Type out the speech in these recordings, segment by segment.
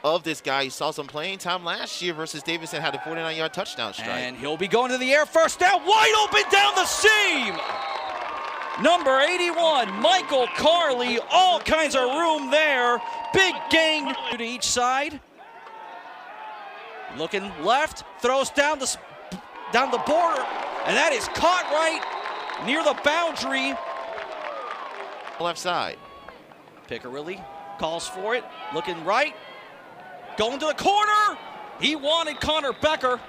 Of this guy. He saw some playing time last year versus Davidson, had a 49-yard touchdown strike. And he'll be going to the air, first down, wide open down the seam. Number 81, Michael Carley, all kinds of room there. Big gain to each side. Looking left, throws down the border, and that is caught right near the boundary. Left side. Piccarilli calls for it, looking right. Going to the corner. He wanted Connor Becker,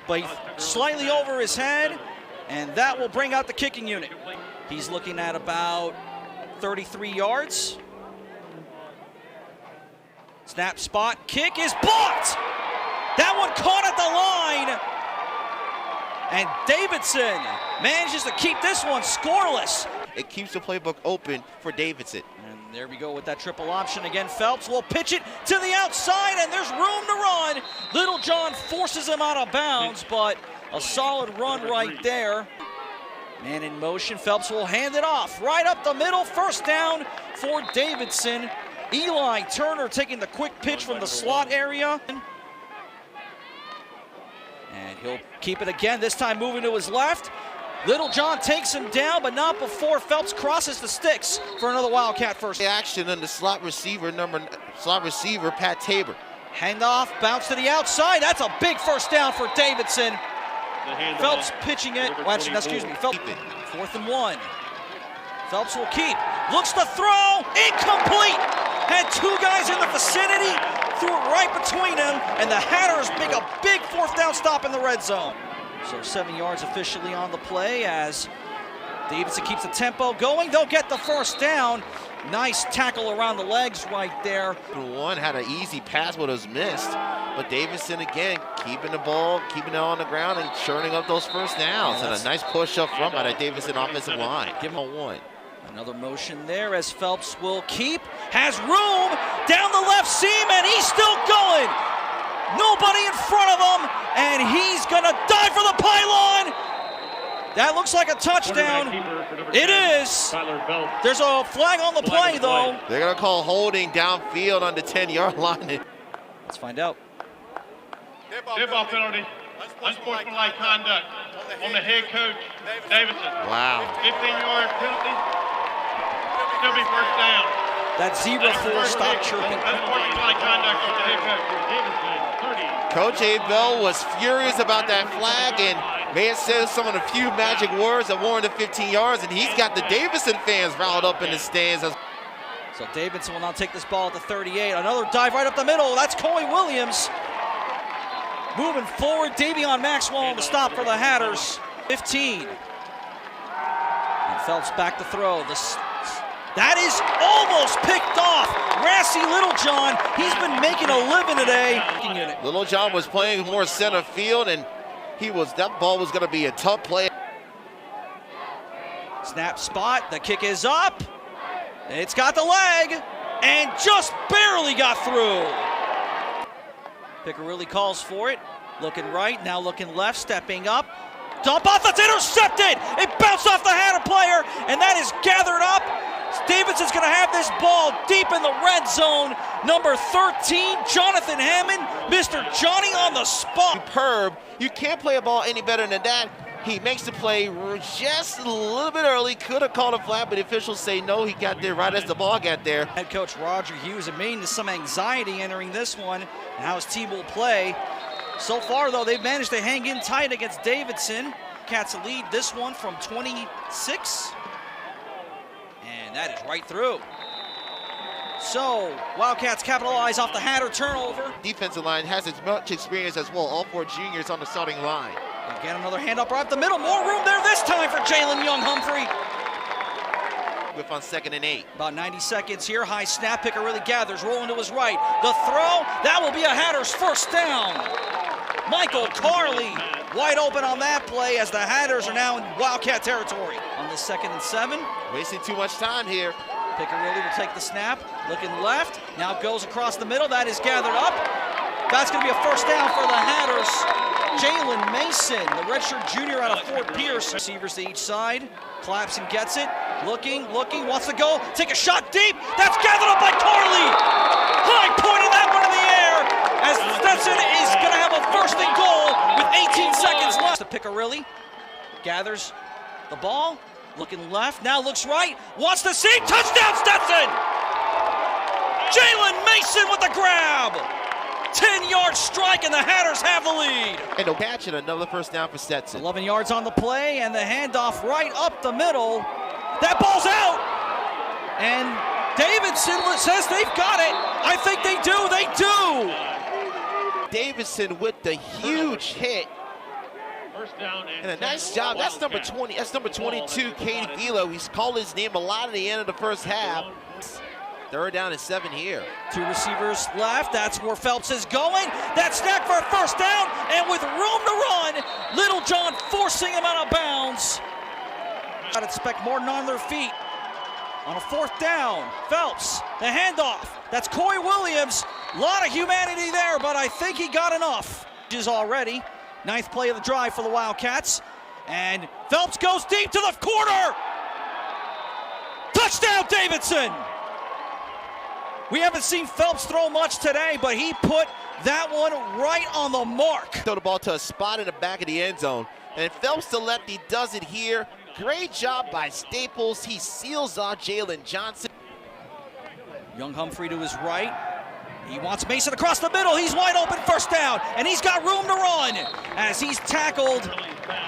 but slightly over his head, and that will bring out the kicking unit. He's looking at about 33 yards. Snap, spot, kick is blocked. That one caught at the line. And Davidson manages to keep this one scoreless. It keeps the playbook open for Davidson. And there we go with that triple option again. Phelps will pitch it to the outside, and there's room to run. Little John forces him out of bounds, but a solid run right there. Man in motion, Phelps will hand it off right up the middle. First down for Davidson. Eli Turner taking the quick pitch from the slot area. And he'll keep it again, this time moving to his left. Little John takes him down, but not before Phelps crosses the sticks for another Wildcat first. Action on the slot receiver, Pat Tabor. Handoff, bounce to the outside. That's a big first down for Davidson. Phelps pitching it. Phelps, 4th and 1. Phelps will keep. Looks to throw. Incomplete. Had two guys in the vicinity. Threw it right between them, and the Hatters make a big 4th down stop in the red zone. So 7 yards officially on the play as Davidson keeps the tempo going. They'll get the first down. Nice tackle around the legs right there. One had an easy pass, but it was missed. But Davidson again keeping the ball, keeping it on the ground and churning up those first downs. And a nice push up front by the Davidson offensive line. Give him a 1. Another motion there as Phelps will keep. Has room down the left seam, and he's still going. Nobody in front of him, and he's gonna dive for the pylon. That looks like a touchdown. It is. There's a flag on the play, though. They're gonna call holding downfield on the 10-yard line. Let's find out. Tip-off penalty. Unsportsmanlike conduct on the head coach, Davidson. Wow. 15-yard penalty. Still be first down. That zebra four stop chirping. Unsportsmanlike conduct on the head coach, Davidson. Coach Abel was furious about that flag and may have said some of the few magic words that warranted 15 yards, and he's got the Davidson fans riled up in the stands. So Davidson will now take this ball at the 38. Another dive right up the middle. That's Coy Williams. Moving forward, Davion Maxwell on the stop for the Hatters. 15. And Phelps back to throw. That is almost picked off. Rassy Littlejohn, he's been making a living today. Littlejohn was playing more center field, and that ball was going to be a tough play. Snap spot, the kick is up. It's got the leg, and just barely got through. Piccarilli calls for it. Looking right, now looking left, stepping up. Dump off, that's intercepted! It bounced off the Hatter player, and that is gathered up. Davidson's going to have this ball deep in the red zone. Number 13, Jonathan Hammond, Mr. Johnny on the spot. Superb. You can't play a ball any better than that. He makes the play just a little bit early. Could have called a flag, but the officials say no. He got there right as the ball got there. Head coach Roger Hughes admitting some anxiety entering this one and how his team will play. So far, though, they've managed to hang in tight against Davidson. Cats lead this one from 26. And that is right through. So, Wildcats capitalize off the Hatter turnover. Defensive line has as much experience as well. All 4 juniors on the starting line. Again, another handoff right up the middle. More room there this time for Jalen Young-Humphrey. With on 2nd and 8. About 90 seconds here. High snap, Piccarilli gathers, rolling to his right. The throw, that will be a Hatters first down. Michael Carley wide open on that play as the Hatters are now in Wildcat territory. On the 2nd and 7. Wasting too much time here. Piccarilli will take the snap, looking left. Now goes across the middle. That is gathered up. That's going to be a first down for the Hatters. Jalen Mason, the redshirt junior out of Fort Pierce. Receivers to each side. Claps and gets it. Looking, wants to go. Take a shot deep. That's gathered up by Carley. High point of that one. Piccarilli gathers the ball, looking left, now looks right, wants to see, touchdown Stetson! Jalen Mason with the grab! 10-yard strike, and the Hatters have the lead. And a catch and another first down for Stetson. 11 yards on the play, and the handoff right up the middle. That ball's out! And Davidson says they've got it. I think they do, they do! Davidson with the huge hit. First down And a nice job. That's number 20. That's number 22, Katie Vilo. He's called his name a lot at the end of the first half. Third down and 7 here. 2 receivers left. That's where Phelps is going. That snap for a first down, and with room to run, Little John forcing him out of bounds. I'd expect more than on their feet. On a fourth down, Phelps, the handoff. That's Coy Williams. A lot of humanity there, but I think he got enough. Is already. 9th play of the drive for the Wildcats. And Phelps goes deep to the corner. Touchdown, Davidson. We haven't seen Phelps throw much today, but he put that one right on the mark. Throw the ball to a spot in the back of the end zone. And Phelps the lefty does it here. Great job by Staples. He seals off Jalen Johnson. Young Humphrey to his right. He wants Mason across the middle. He's wide open, first down, and he's got room to run as he's tackled.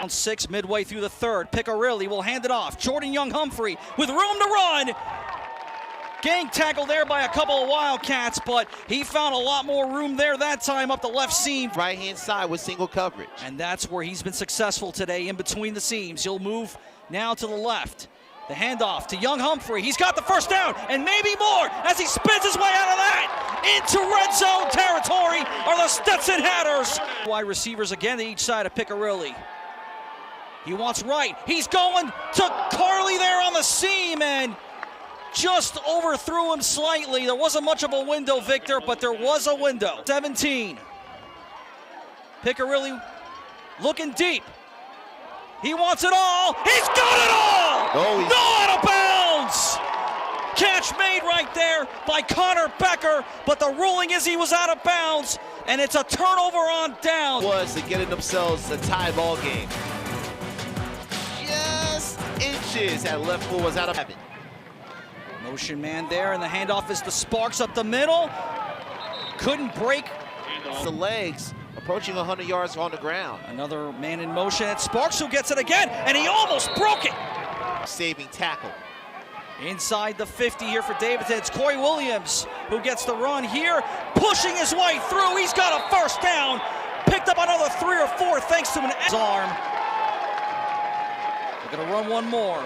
6 midway through the third. Piccarilli will hand it off. Jordan Young Humphrey with room to run. Gang tackle there by a couple of Wildcats, but he found a lot more room there that time up the left seam. Right-hand side with single coverage. And that's where he's been successful today, in between the seams. He'll move now to the left. The handoff to Young Humphrey. He's got the first down and maybe more as he spins his way out of that. Into red zone territory are the Stetson Hatters. Wide receivers again to each side of Piccarilli. He wants right. He's going to Carly there on the seam and just overthrew him slightly. There wasn't much of a window, Victor, but there was a window. 17. Piccarilli looking deep. He wants it all. He's got it all! Oh, no, out of bounds! Catch made right there by Connor Becker, but the ruling is he was out of bounds, and it's a turnover on down. Was to getting themselves a tie ball game. Just inches that left foot was out of heaven. Motion man there, and the handoff is to Sparks up the middle. Couldn't break the legs, approaching 100 yards on the ground. Another man in motion at Sparks, who gets it again, and he almost broke it. Saving tackle. Inside the 50 here for Davidson. It's Coy Williams who gets the run here, pushing his way through. He's got a first down. Picked up another 3 or 4 thanks to an arm. They're going to run one more.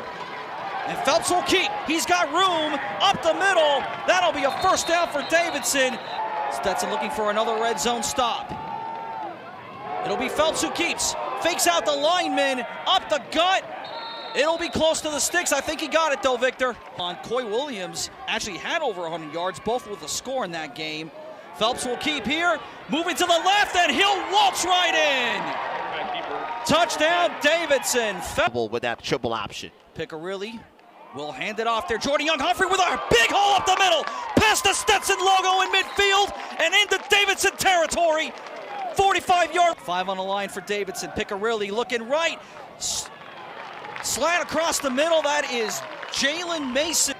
And Phelps will keep. He's got room up the middle. That'll be a first down for Davidson. Stetson looking for another red zone stop. It'll be Phelps who keeps. Fakes out the lineman, up the gut. It'll be close to the sticks. I think he got it though, Victor. On Coy Williams actually had over 100 yards, both with a score in that game. Phelps will keep here, moving to the left, and he'll waltz right in. Touchdown, Davidson. With that triple option. Piccarilli will hand it off there. Jordan Young Humphrey with a big hole up the middle, past the Stetson logo in midfield, and into Davidson territory. 45-yard. 5 on the line for Davidson. Piccarilli looking right. Slant across the middle. That is Jalen Mason.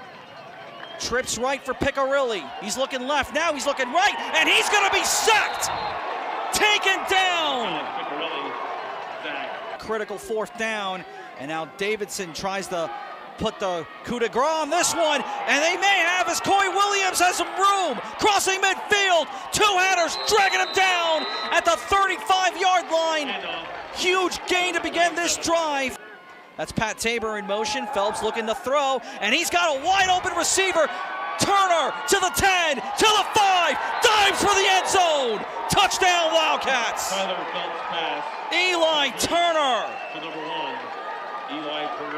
Trips right for Piccarilli. He's looking left. Now he's looking right, and he's going to be sacked. Taken down. Critical fourth down, and now Davidson tries to put the coup de grace on this one, and they may have as Coy Williams has some room. Crossing midfield. 2 Hatters dragging him down at the 35-yard line. Huge gain to begin this drive. That's Pat Tabor in motion. Phelps looking to throw, and he's got a wide open receiver. Turner to the 10, to the 5, dives for the end zone. Touchdown, Wildcats. Eli Turner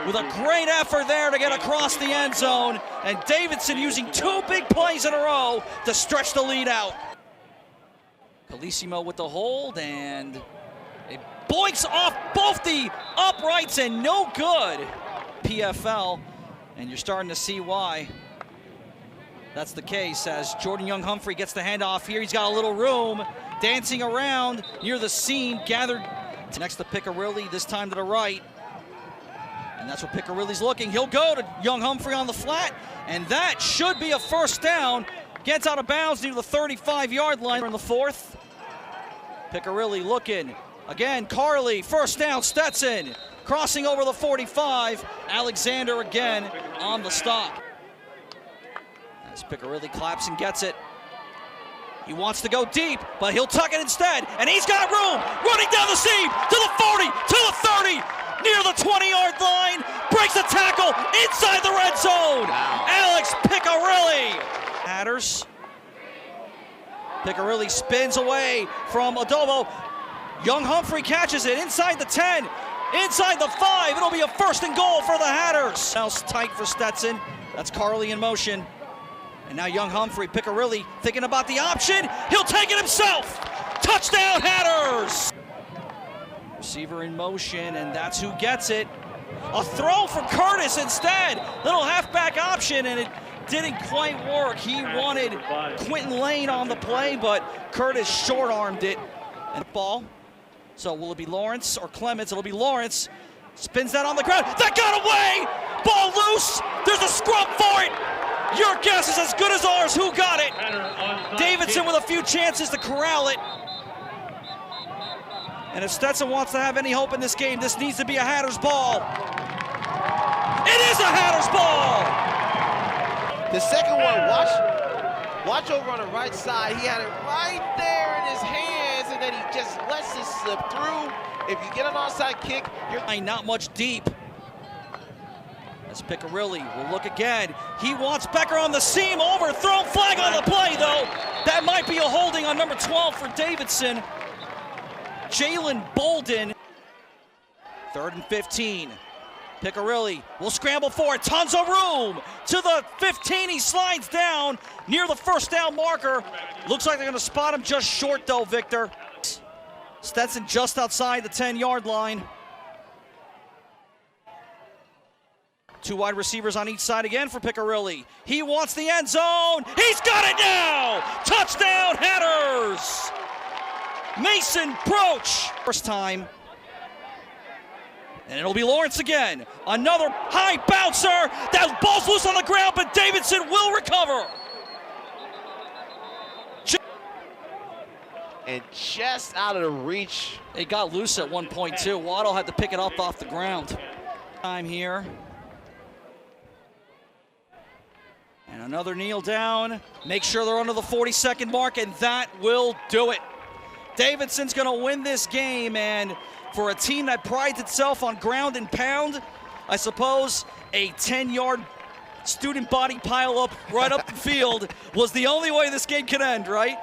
with a great effort there to get across the end zone, and Davidson using 2 big plays in a row to stretch the lead out. Calissimo with the hold, and it boinks off both the uprights and no good. PFL, and you're starting to see why that's the case as Jordan Young Humphrey gets the handoff here. He's got a little room, dancing around near the seam, gathered Next to Piccirilli, this time to the right. And that's where Piccirilli's looking. He'll go to Young Humphrey on the flat, and that should be a first down. Gets out of bounds near the 35-yard line in the fourth. Piccirilli looking. Again, Carly, first down, Stetson. Crossing over the 45. Alexander again on the stop. As Piccirilli claps and gets it. He wants to go deep, but he'll tuck it instead, and he's got room. Running down the seam to the 40, to the 30, near the 20-yard line. Breaks a tackle inside the red zone. Wow. Alex Piccirilli. Hatters. Piccirilli spins away from Adobo. Young Humphrey catches it inside the 10, inside the 5. It'll be a first and goal for the Hatters. Now tight for Stetson. That's Carly in motion. And now Young Humphrey, Piccirilli thinking about the option. He'll take it himself. Touchdown Hatters. Receiver in motion, and that's who gets it. A throw from Curtis instead. Little halfback option, and it didn't quite work. He wanted Quentin Lane on the play, but Curtis short-armed it. And ball. So will it be Lawrence or Clements? It'll be Lawrence. Spins that on the ground. That got away! Ball loose. There's a scrum for it. Your guess is as good as ours. Who got it? Davidson with a few chances to corral it. And if Stetson wants to have any hope in this game, this needs to be a Hatters ball. It is a Hatters ball! The second one, watch over on the right side. He had it right there in his hands, and then he just lets it slip through. If you get an onside kick, you're not much deep. As Piccirilli will look again. He wants Becker on the seam, overthrown, flag on the play though. That might be a holding on number 12 for Davidson. Jalen Bolden. 3rd and 15. Piccirilli will scramble for it, tons of room. To the 15, he slides down near the first down marker. Looks like they're gonna spot him just short though, Victor. Stetson just outside the 10-yard line. 2 wide receivers on each side again for Piccirilli. He wants the end zone. He's got it now! Touchdown Hatters! Mason Broach. First time. And it'll be Lawrence again. Another high bouncer. That ball's loose on the ground, but Davidson will recover. and just out of the reach. It got loose at one point too. Waddle had to pick it up off the ground. Time here. And another kneel down. Make sure they're under the 40-second mark, and that will do it. Davidson's going to win this game, and for a team that prides itself on ground and pound, I suppose a 10-yard student body pile up right up the field was the only way this game could end, right?